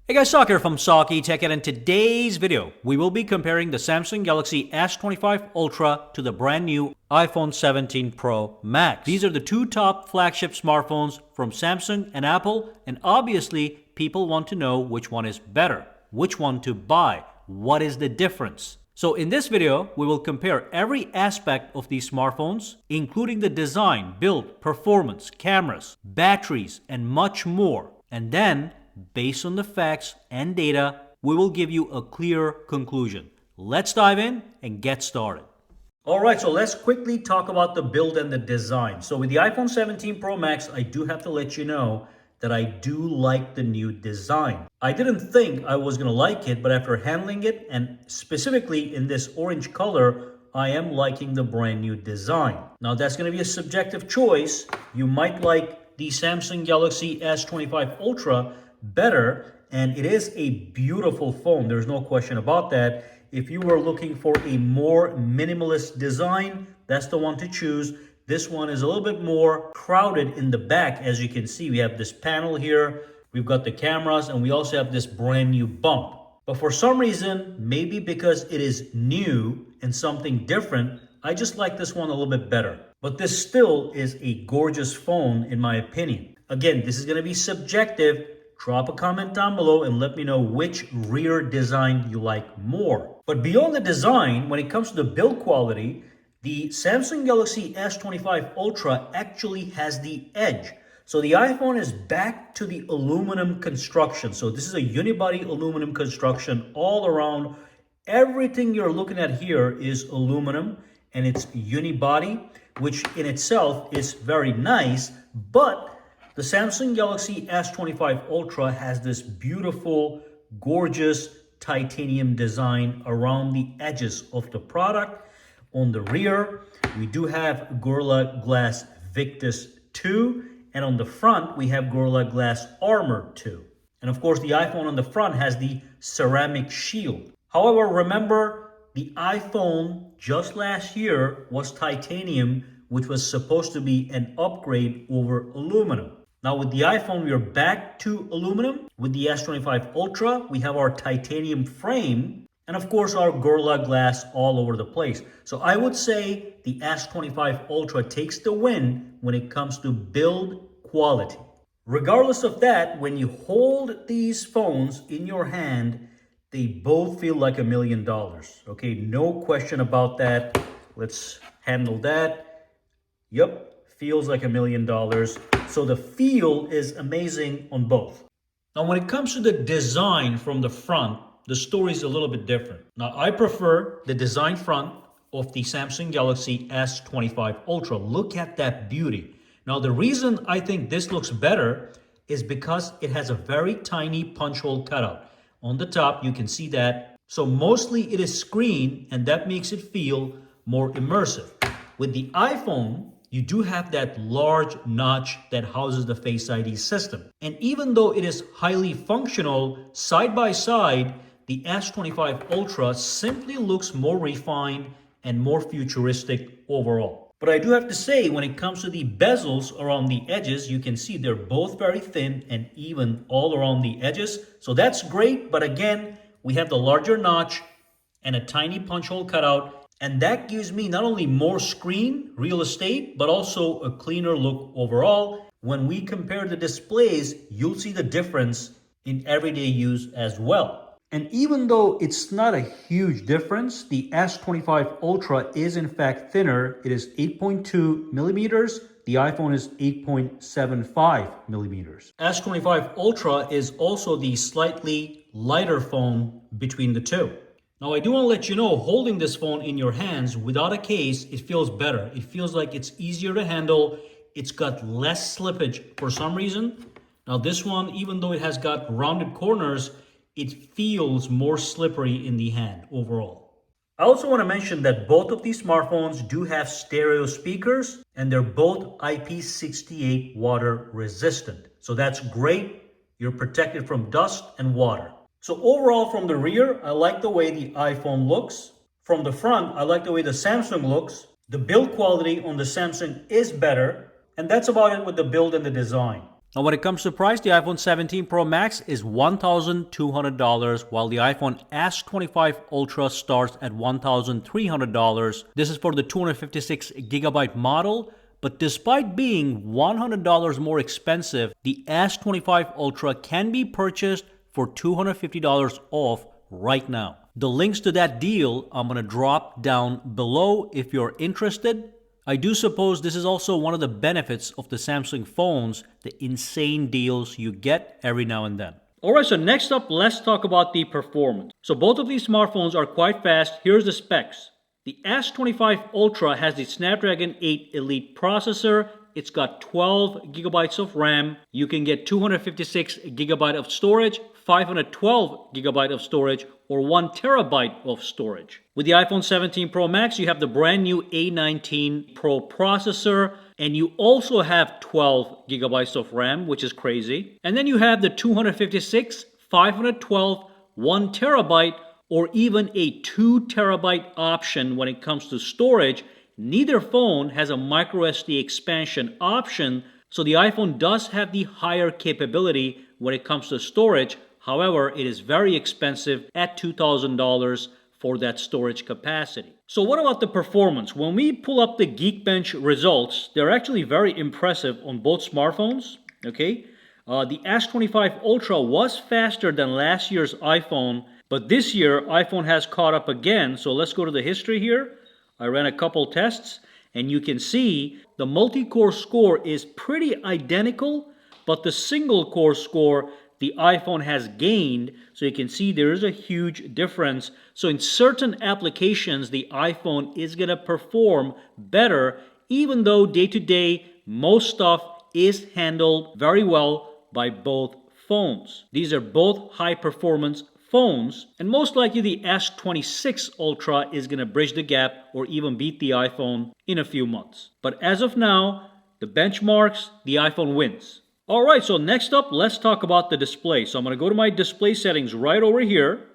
Hey guys, Sak here from sakitech, and in today's video, we will be comparing the Samsung Galaxy S25 Ultra to the brand new iPhone 17 Pro Max. These are the two top flagship smartphones from Samsung and Apple, and obviously, people want to know which one is better, which one to buy, what is the difference. So in this video, we will compare every aspect of these smartphones, including the design, build, performance, cameras, batteries, and much more. And then, based on the facts and data, we will give you a clear conclusion. Let's dive in and get started. Alright, so let's quickly talk about the build and the design. So with the iPhone 17 Pro Max, I do have to let you know that I do like the new design. I didn't think I was going to like it, but after handling it, and specifically in this orange color, I am liking the brand new design. Now that's going to be a subjective choice. You might like the Samsung Galaxy S25 Ultra better, and it is a beautiful phone. There's no question about that. If you were looking for a more minimalist design, that's the one to choose. This one is a little bit more crowded in the back. As you can see, we have this panel here, we've got the cameras, and we also have this brand new bump. But for some reason, maybe because it is new and something different, I just like this one a little bit better. But this still is a gorgeous phone in my opinion. Again, this is going to be subjective. Drop a comment down below and let me know which rear design you like more. But beyond the design, when it comes to the build quality, the Samsung Galaxy S25 Ultra actually has the edge. So the iPhone is back to the aluminum construction. So this is a unibody aluminum construction all around. Everything you're looking at here is aluminum and it's unibody, which in itself is very nice, but the Samsung Galaxy S25 Ultra has this beautiful, gorgeous titanium design around the edges of the product. On the rear, we do have Gorilla Glass Victus 2, and on the front, we have Gorilla Glass Armor 2. And of course, the iPhone on the front has the ceramic shield. However, remember, the iPhone just last year was titanium, which was supposed to be an upgrade over aluminum. Now with the iPhone, we are back to aluminum. With the S25 Ultra, we have our titanium frame and of course our Gorilla Glass all over the place. So I would say the S25 Ultra takes the win when it comes to build quality. Regardless of that, when you hold these phones in your hand, they both feel like $1 million. Okay, no question about that. Let's handle that. Yep. Feels like $1 million. So the feel is amazing on both. Now, when it comes to the design from the front, the story is a little bit different. Now, I prefer the design front of the Samsung Galaxy S25 Ultra. Look at that beauty. Now, the reason I think this looks better is because it has a very tiny punch hole cutout. On the top, you can see that. So mostly it is screen, and that makes it feel more immersive. With the iPhone, you do have that large notch that houses the Face ID system. And even though it is highly functional, side by side, the S25 Ultra simply looks more refined and more futuristic overall. But I do have to say, when it comes to the bezels around the edges, you can see they're both very thin and even all around the edges. So that's great, but again, we have the larger notch and a tiny punch hole cutout. And that gives me not only more screen real estate, but also a cleaner look overall. When we compare the displays, you'll see the difference in everyday use as well. And even though it's not a huge difference, the S25 Ultra is in fact thinner. It is 8.2 millimeters. The iPhone is 8.75 millimeters. S25 Ultra is also the slightly lighter phone between the two. Now, I do want to let you know, holding this phone in your hands without a case, it feels better. It feels like it's easier to handle. It's got less slippage for some reason. Now, this one, even though it has got rounded corners, it feels more slippery in the hand overall. I also want to mention that both of these smartphones do have stereo speakers, and they're both IP68 water resistant. So that's great. You're protected from dust and water. So overall, from the rear, I like the way the iPhone looks. From the front, I like the way the Samsung looks. The build quality on the Samsung is better. And that's about it with the build and the design. Now, when it comes to price, the iPhone 17 Pro Max is $1,200, while the iPhone S25 Ultra starts at $1,300. This is for the 256GB model, but despite being $100 more expensive, the S25 Ultra can be purchased for $250 off right now. The links to that deal I'm going to drop down below if you're interested. I do suppose this is also one of the benefits of the Samsung phones, the insane deals you get every now and then. Alright, so next up, let's talk about the performance. So both of these smartphones are quite fast. Here's the specs. The S25 Ultra has the Snapdragon 8 Elite processor. It's got 12 gigabytes of RAM. You can get 256 gigabyte of storage, 512 gigabyte of storage, or 1 terabyte of storage. With the iPhone 17 Pro Max, you have the brand new A19 Pro processor, and you also have 12 gigabytes of RAM, which is crazy. And then you have the 256, 512, 1 terabyte, or even a 2 terabyte option when it comes to storage. Neither phone has a microSD expansion option, so the iPhone does have the higher capability when it comes to storage. However, it is very expensive at $2,000 for that storage capacity. So what about the performance? When we pull up the Geekbench results, they're actually very impressive on both smartphones. Okay, the S25 Ultra was faster than last year's iPhone, but this year iPhone has caught up again. So let's go to the history here. I ran a couple tests, and you can see the multi-core score is pretty identical, but the single-core score the iPhone has gained, so you can see there is a huge difference. So in certain applications, the iPhone is going to perform better, even though day-to-day, most stuff is handled very well by both phones. These are both high-performance phones, and most likely the S26 Ultra is going to bridge the gap or even beat the iPhone in a few months. But as of now, the benchmarks, the iPhone wins. Alright, so next up, let's talk about the display. So I'm going to go to my display settings right over here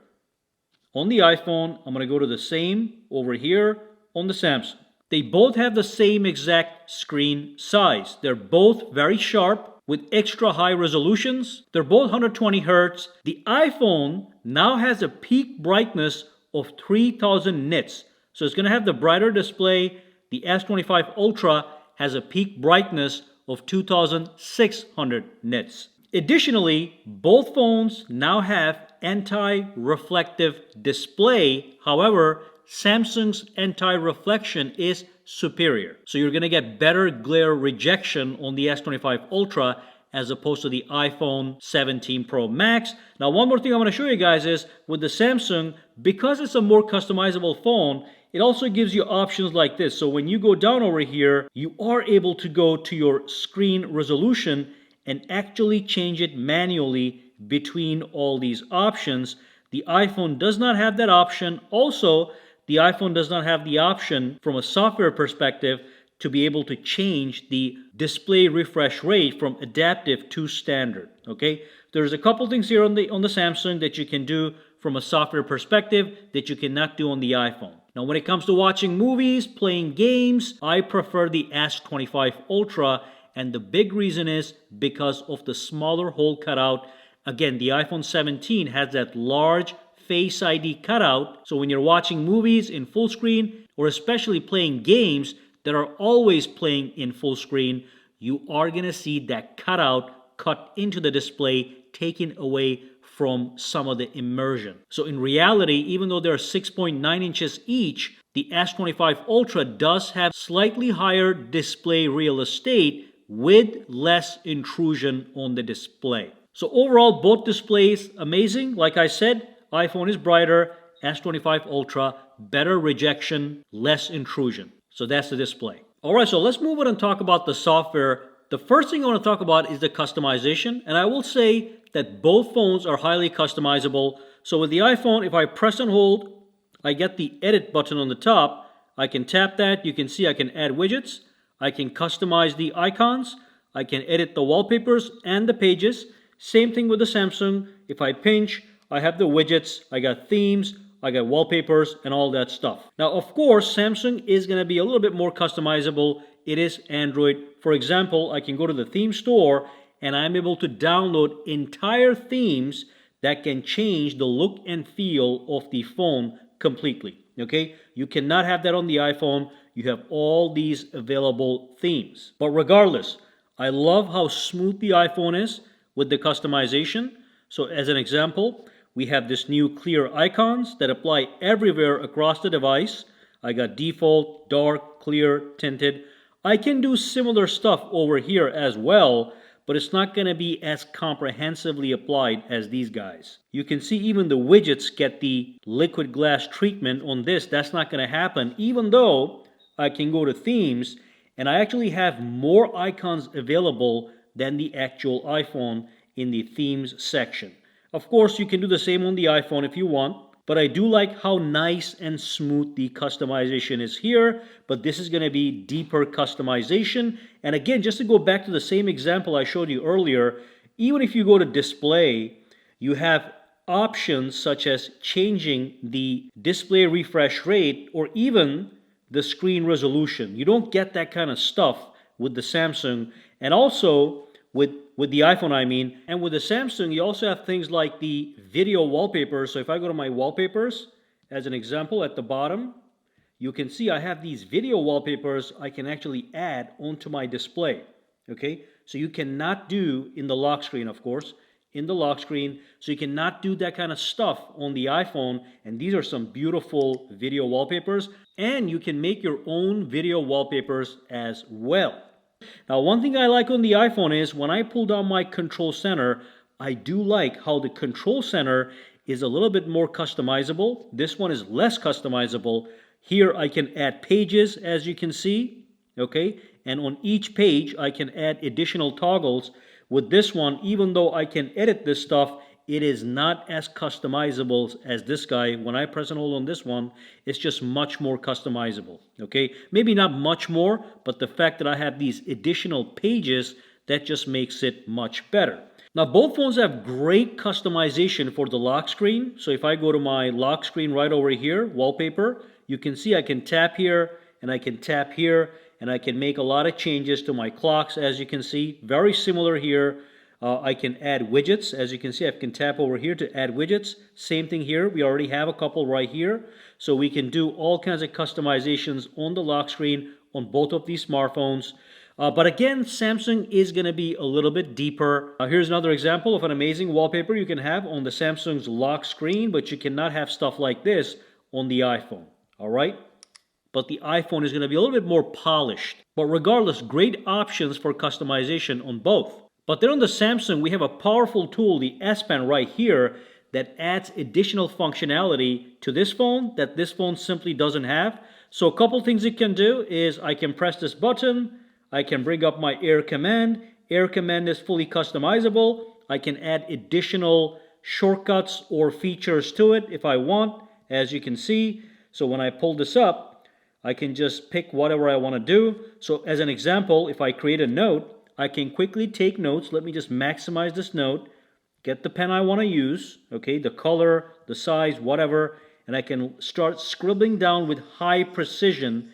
on the iPhone. I'm going to go to the same over here on the Samsung. They both have the same exact screen size. They're both very sharp with extra high resolutions. They're both 120 Hz. The iPhone now has a peak brightness of 3000 nits. So it's going to have the brighter display. The S25 Ultra has a peak brightness of 2600 nits. Additionally, both phones now have anti-reflective display. However, Samsung's anti-reflection is superior. So you're going to get better glare rejection on the S25 Ultra as opposed to the iPhone 17 Pro Max. Now, one more thing I want to show you guys is with the Samsung, because it's a more customizable phone, it also gives you options like this. So when you go down over here, you are able to go to your screen resolution and actually change it manually between all these options. The iPhone does not have that option. Also, the iPhone does not have the option from a software perspective to be able to change the display refresh rate from adaptive to standard. Okay, there's a couple things here on the Samsung that you can do from a software perspective that you cannot do on the iPhone. Now, when it comes to watching movies, playing games, I prefer the S25 Ultra, and the big reason is because of the smaller hole cutout. Again, the iPhone 17 has that large Face ID cutout, so when you're watching movies in full screen, or especially playing games that are always playing in full screen, you are going to see that cutout cut into the display, taken away from some of the immersion. So in reality, even though they're 6.9 inches each, the S25 Ultra does have slightly higher display real estate with less intrusion on the display. So overall, both displays amazing. Like I said, iPhone is brighter, S25 Ultra, better rejection, less intrusion. So that's the display. Alright, so let's move on and talk about the software. The first thing I want to talk about is the customization, and I will say that both phones are highly customizable. So with the iPhone, if I press and hold, I get the edit button on the top. I can tap that. You can see I can add widgets. I can customize the icons. I can edit the wallpapers and the pages. Same thing with the Samsung. If I pinch, I have the widgets. I got themes. I got wallpapers and all that stuff. Now, of course, Samsung is going to be a little bit more customizable. It is Android. For example, I can go to the theme store and I'm able to download entire themes that can change the look and feel of the phone completely. Okay, you cannot have that on the iPhone. You have all these available themes. But regardless, I love how smooth the iPhone is with the customization. So as an example, we have this new clear icons that apply everywhere across the device. I got default, dark, clear, tinted. I can do similar stuff over here as well, but it's not going to be as comprehensively applied as these guys. You can see even the widgets get the liquid glass treatment on this. That's not going to happen, even though I can go to themes and I actually have more icons available than the actual iPhone in the themes section. Of course, you can do the same on the iPhone if you want, but I do like how nice and smooth the customization is here. But this is going to be deeper customization. And again, just to go back to the same example I showed you earlier, even if you go to display, you have options such as changing the display refresh rate or even the screen resolution. You don't get that kind of stuff with the Samsung, and also with the iPhone, I mean. And with the Samsung, you also have things like the video wallpapers. So if I go to my wallpapers, as an example, at the bottom, you can see I have these video wallpapers I can actually add onto my display. Okay, so you cannot do in the lock screen, of course, in the lock screen. So you cannot do that kind of stuff on the iPhone. And these are some beautiful video wallpapers. And you can make your own video wallpapers as well. Now, one thing I like on the iPhone is when I pull down my control center, I do like how the control center is a little bit more customizable. This one is less customizable. Here I can add pages, as you can see, okay? And on each page, I can add additional toggles. With this one, even though I can edit this stuff, it is not as customizable as this guy. When I press and hold on this one, it's just much more customizable, okay? Maybe not much more, but the fact that I have these additional pages, that just makes it much better. Now, both phones have great customization for the lock screen. So if I go to my lock screen right over here, wallpaper, you can see I can tap here and I can tap here and I can make a lot of changes to my clocks, as you can see. Very similar here. I can add widgets. As you can see, I can tap over here to add widgets. Same thing here. We already have a couple right here. So we can do all kinds of customizations on the lock screen on both of these smartphones. But again, Samsung is going to be a little bit deeper. Here's another example of an amazing wallpaper you can have on the Samsung's lock screen, but you cannot have stuff like this on the iPhone. All right? But the iPhone is going to be a little bit more polished. But regardless, great options for customization on both. But then on the Samsung, we have a powerful tool, the S Pen right here, that adds additional functionality to this phone that this phone simply doesn't have. So a couple things it can do is I can press this button, I can bring up my Air Command. Air Command is fully customizable. I can add additional shortcuts or features to it if I want, as you can see. So when I pull this up, I can just pick whatever I want to do. So as an example, if I create a note, I can quickly take notes. Let me just maximize this note, get the pen I want to use, okay, the color, the size, whatever, and I can start scribbling down with high precision,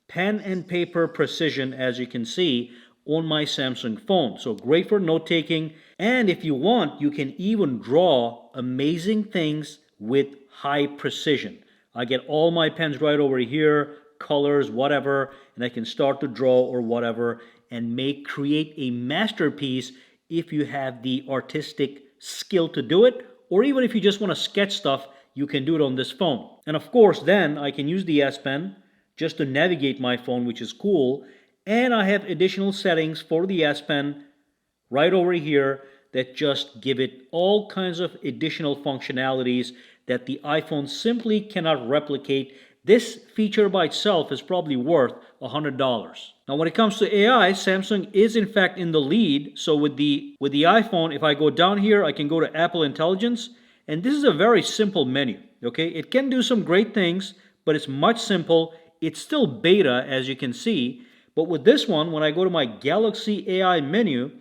pen and paper precision, as you can see on my Samsung phone. So great for note taking. And if you want, you can even draw amazing things with high precision. I get all my pens right over here, colors, whatever, and I can start to draw or whatever and create a masterpiece if you have the artistic skill to do it, or even if you just want to sketch stuff, you can do it on this phone. And of course, then I can use the S Pen just to navigate my phone, which is cool. And I have additional settings for the S Pen right over here that just give it all kinds of additional functionalities that the iPhone simply cannot replicate. This feature by itself is probably worth $100. Now, when it comes to AI, Samsung is in fact in the lead. So with the iPhone, if I go down here, I can go to Apple Intelligence, and this is a very simple menu. Okay, it can do some great things, but it's much simple. It's still beta, as you can see. But with this one, when I go to my Galaxy AI menu,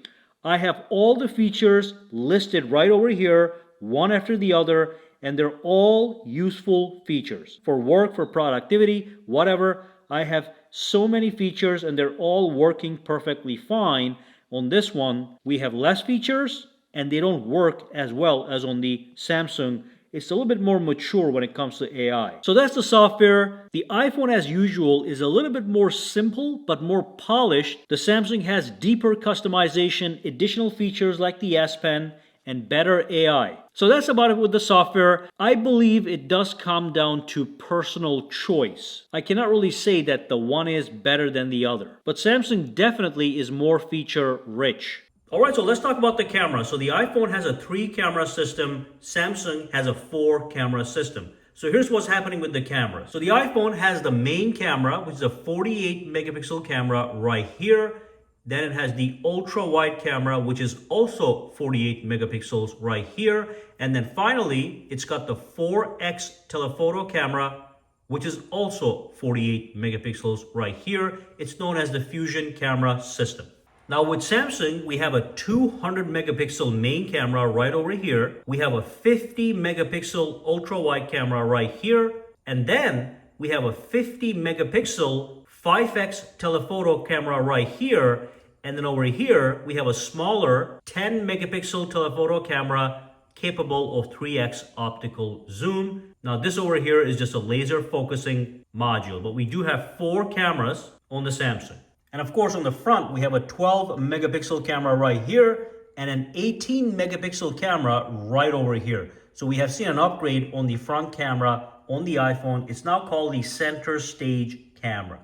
I have all the features listed right over here, one after the other, and they're all useful features for work, for productivity, whatever. I have so many features and they're all working perfectly fine. on this one, we have less features and they don't work as well as on the Samsung. It's a little bit more mature when it comes to AI. So that's the software. The iPhone, as usual, is a little bit more simple but more polished. The Samsung has deeper customization, additional features like the S Pen, and better AI. So that's about it with the software. I believe it does come down to personal choice. I cannot really say that the one is better than the other, but Samsung definitely is more feature rich. Alright, so let's talk about the camera. So the iPhone has a 3-camera system, Samsung has a 4-camera system. So here's what's happening with the camera. So the iPhone has the main camera, which is a 48 megapixel camera right here. Then it has the ultra wide camera, which is also 48 megapixels right here. And then finally, it's got the 4x telephoto camera, which is also 48 megapixels right here. It's known as the Fusion camera system. Now with Samsung, we have a 200 megapixel main camera right over here. We have a 50 megapixel ultra wide camera right here. And then we have a 50 megapixel 5x telephoto camera right here. And then over here, we have a smaller 10 megapixel telephoto camera capable of 3x optical zoom. Now this over here is just a laser focusing module, but we do have 4 cameras on the Samsung. And of course, on the front, we have a 12 megapixel camera right here and an 18 megapixel camera right over here. So we have seen an upgrade on the front camera on the iPhone. It's now called the center stage camera.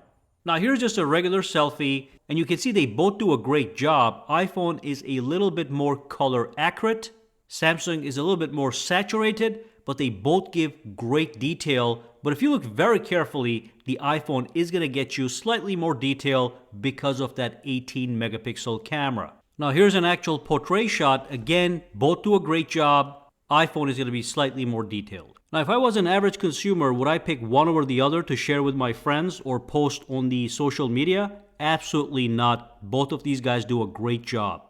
Now here's just a regular selfie, and you can see they both do a great job. iPhone is a little bit more color accurate. Samsung is a little bit more saturated, but they both give great detail. But if you look very carefully, the iPhone is going to get you slightly more detail because of that 18 megapixel camera. Now here's an actual portrait shot. Again, both do a great job. iPhone is going to be slightly more detailed. Now, if I was an average consumer, would I pick one over the other to share with my friends or post on the social media? Absolutely not. Both of these guys do a great job.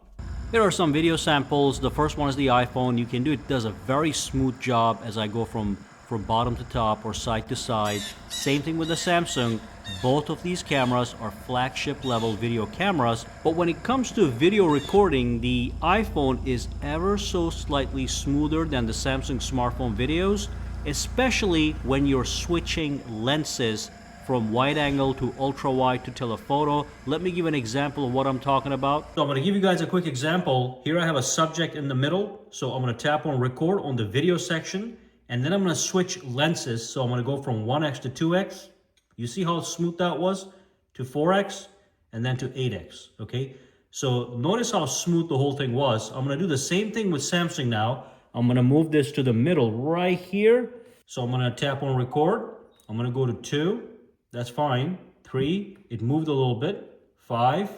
Here are some video samples. The first one is the iPhone. You can do it, does a very smooth job as I go from bottom to top or side to side. Same thing with the Samsung. Both of these cameras are flagship level video cameras, but when it comes to video recording, the iPhone is ever so slightly smoother than the Samsung smartphone videos, especially when you're switching lenses from wide angle to ultra wide to telephoto. Let me give an example of what I'm talking about. So I'm going to give you guys a quick example. Here I have a subject in the middle, so I'm going to tap on record on the video section, and then I'm going to switch lenses. So I'm going to go from 1x to 2x. You see how smooth that was? To 4x and then to 8x, okay? So notice how smooth the whole thing was. I'm going to do the same thing with Samsung now. I'm going to move this to the middle right here. So I'm going to tap on record. I'm going to go to 2. That's fine. 3. It moved a little bit. 5.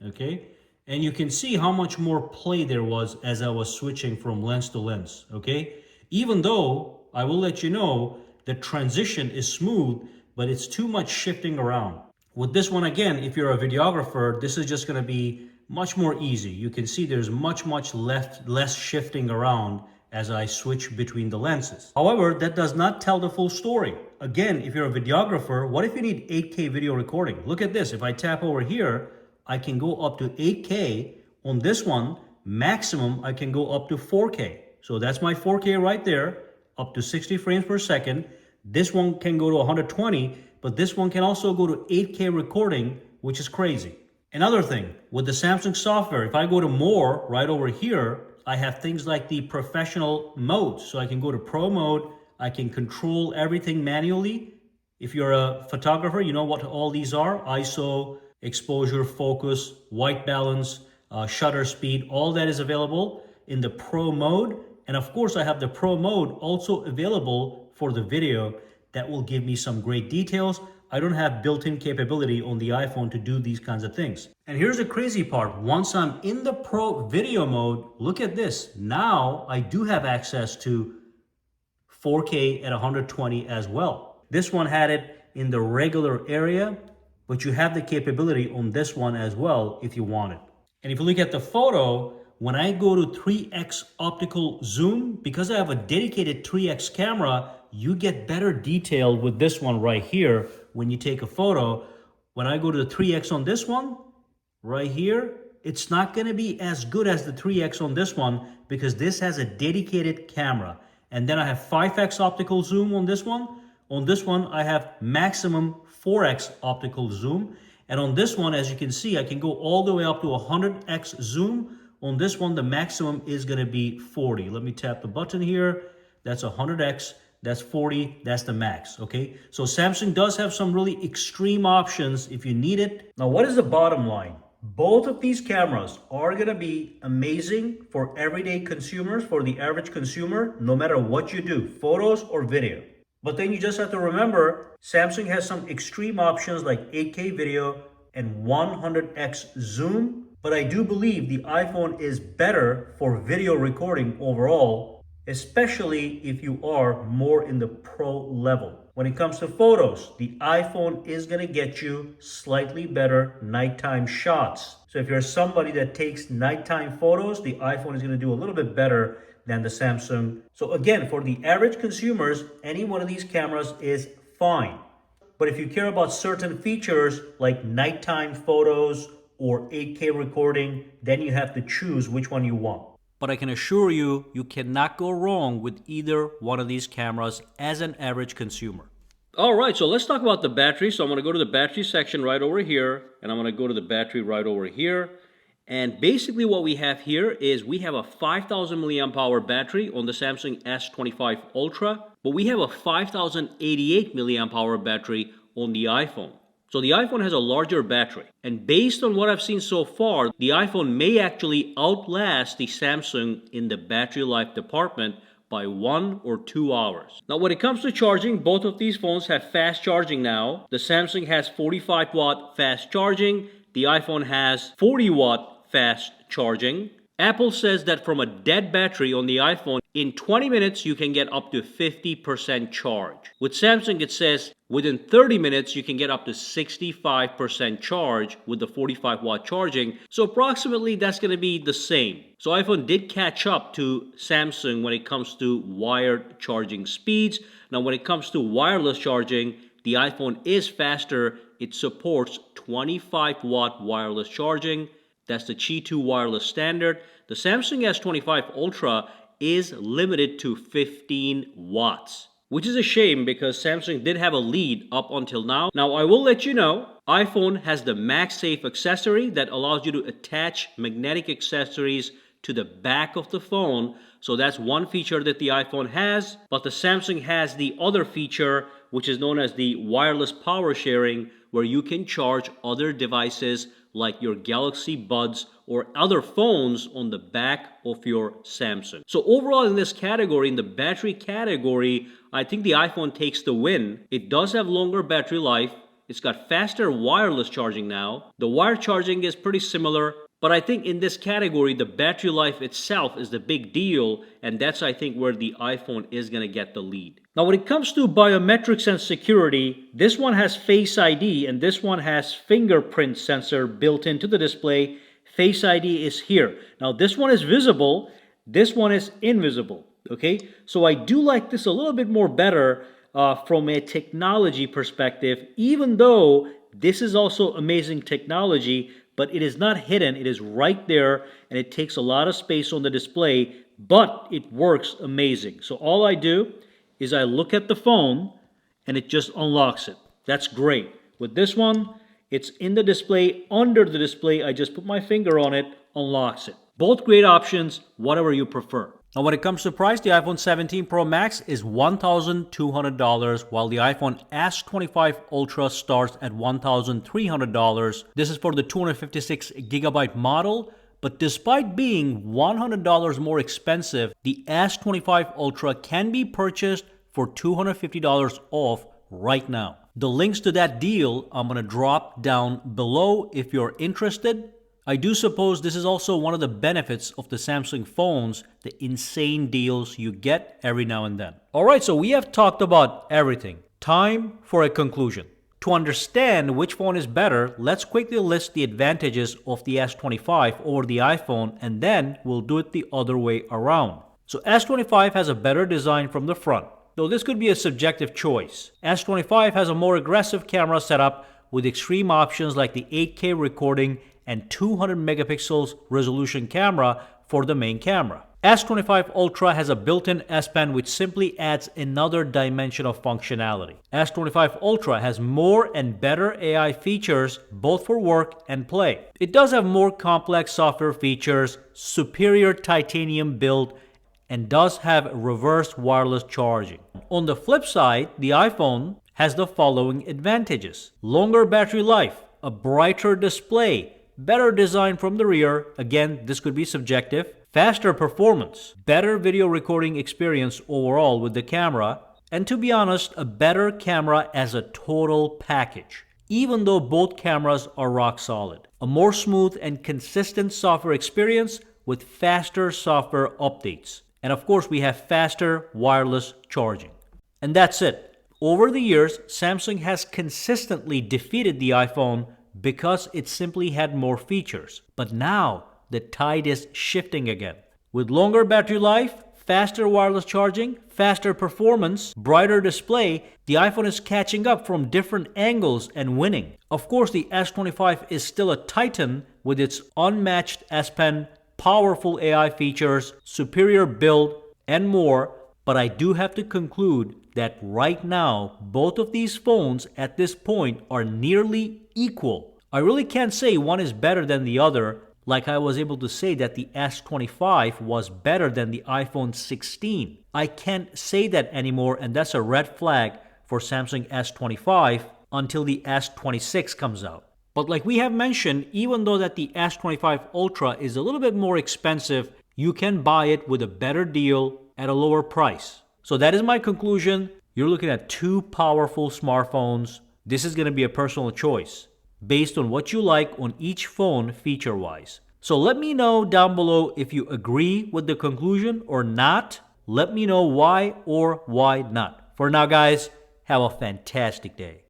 Okay. And you can see how much more play there was as I was switching from lens to lens. Okay. Even though I will let you know the transition is smooth, but it's too much shifting around. With this one, again, if you're a videographer, this is just going to be much more easy. You can see there's much less shifting around as I switch between the lenses. However, that does not tell the full story. Again, if you're a videographer, what if you need 8K video recording? Look at this. If I tap over here, I can go up to 8K. On this one, maximum, I can go up to 4K. So that's my 4K right there, up to 60 frames per second. This one can go to 120, but this one can also go to 8K recording, which is crazy. Another thing, with the Samsung software, if I go to more right over here, I have things like the professional mode. So I can go to pro mode. I can control everything manually. If you're a photographer, you know what all these are. ISO, exposure, focus, white balance, shutter speed, all that is available in the pro mode. And of course, I have the pro mode also available for the video that will give me some great details. I don't have built-in capability on the iPhone to do these kinds of things. And here's the crazy part. Once I'm in the pro video mode, look at this. Now I do have access to 4K at 120 as well. This one had it in the regular area, but you have the capability on this one as well if you want it. And if you look at the photo, when I go to 3x optical zoom, because I have a dedicated 3x camera, you get better detail with this one right here when you take a photo. When I go to the 3x on this one, right here, it's not going to be as good as the 3x on this one because this has a dedicated camera. And then I have 5x optical zoom on this one. On this one, I have maximum 4x optical zoom. And on this one, as you can see, I can go all the way up to 100x zoom. On this one, the maximum is going to be 40. Let me tap the button here. That's 100x. That's 40. That's the max. Okay. So Samsung does have some really extreme options if you need it. Now, what is the bottom line? Both of these cameras are going to be amazing for everyday consumers, for the average consumer, no matter what you do, photos or video. But then you just have to remember, Samsung has some extreme options like 8K video and 100x zoom. But I do believe the iPhone is better for video recording overall, especially if you are more in the pro level. When it comes to photos, the iPhone is going to get you slightly better nighttime shots. So if you're somebody that takes nighttime photos, the iPhone is going to do a little bit better than the Samsung. So again, for the average consumers, any one of these cameras is fine. But if you care about certain features like nighttime photos or 8K recording, then you have to choose which one you want. But I can assure you, you cannot go wrong with either one of these cameras as an average consumer. All right, so let's talk about the battery. So I'm going to go to the battery section right over here, and I'm going to go to the battery right over here. And basically what we have here is we have a 5,000 milliamp hour battery on the Samsung S25 Ultra, but we have a 5,088 milliamp hour battery on the iPhone. So the iPhone has a larger battery, and based on what I've seen so far, the iPhone may actually outlast the Samsung in the battery life department by 1 or 2 hours. Now when it comes to charging, both of these phones have fast charging now. The Samsung has 45 watt fast charging, the iPhone has 40 watt fast charging. Apple says that from a dead battery on the iPhone, in 20 minutes you can get up to 50% charge. With Samsung it says within 30 minutes you can get up to 65% charge with the 45 watt charging. So approximately that's going to be the same. So iPhone did catch up to Samsung when it comes to wired charging speeds. Now when it comes to wireless charging, the iPhone is faster. It supports 25 watt wireless charging. That's the Qi 2 wireless standard. The Samsung S25 Ultra is limited to 15 watts, which is a shame because Samsung did have a lead up until now. Now, I will let you know, iPhone has the MagSafe accessory that allows you to attach magnetic accessories to the back of the phone. So that's one feature that the iPhone has, but the Samsung has the other feature, which is known as the wireless power sharing, where you can charge other devices like your Galaxy Buds or other phones on the back of your Samsung. So overall in this category, in the battery category, I think the iPhone takes the win. It does have longer battery life. It's got faster wireless charging now. The wire charging is pretty similar, but I think in this category, the battery life itself is the big deal, and that's, I think, where the iPhone is going to get the lead. Now, when it comes to biometrics and security, this one has Face ID, and this one has fingerprint sensor built into the display. Face ID is here. Now, this one is visible. This one is invisible, okay? So I do like this a little bit more better from a technology perspective, even though this is also amazing technology, but it is not hidden. It is right there, and it takes a lot of space on the display, but it works amazing. So all I do is I look at the phone, and it just unlocks it. That's great. With this one, it's in the display. Under the display, I just put my finger on it, unlocks it. Both great options, whatever you prefer. Now, when it comes to price, the iPhone 17 Pro Max is $1,200, while the iPhone S25 Ultra starts at $1,300. This is for the 256 gigabyte model, but despite being $100 more expensive, the S25 Ultra can be purchased for $250 off right now. The links to that deal I'm going to drop down below if you're interested. I do suppose this is also one of the benefits of the Samsung phones, the insane deals you get every now and then. Alright, so we have talked about everything. Time for a conclusion. To understand which phone is better, let's quickly list the advantages of the S25 over the iPhone, and then we'll do it the other way around. So S25 has a better design from the front, though this could be a subjective choice. S25 has a more aggressive camera setup with extreme options like the 8K recording and 200 megapixels resolution camera for the main camera. S25 Ultra has a built-in S Pen which simply adds another dimension of functionality. S25 Ultra has more and better AI features both for work and play. It does have more complex software features, superior titanium build, and does have reverse wireless charging. On the flip side, the iPhone has the following advantages: longer battery life, a brighter display, better design from the rear, again this could be subjective, faster performance, better video recording experience overall with the camera, and to be honest, a better camera as a total package. Even though both cameras are rock solid, a more smooth and consistent software experience with faster software updates. And of course, we have faster wireless charging. And that's it. Over the years, Samsung has consistently defeated the iPhone because it simply had more features. But now, the tide is shifting again. With longer battery life, faster wireless charging, faster performance, brighter display, the iPhone is catching up from different angles and winning. Of course, the S25 is still a titan with its unmatched S Pen, powerful AI features, superior build, and more, but I do have to conclude that right now, both of these phones at this point are nearly equal. I really can't say one is better than the other, like I was able to say that the S25 was better than the iPhone 16. I can't say that anymore, and that's a red flag for Samsung S25 until the S26 comes out. But like we have mentioned, even though that the S25 Ultra is a little bit more expensive, you can buy it with a better deal at a lower price. So that is my conclusion. You're looking at two powerful smartphones. This is going to be a personal choice based on what you like on each phone feature-wise. So let me know down below if you agree with the conclusion or not. Let me know why or why not. For now, guys, have a fantastic day.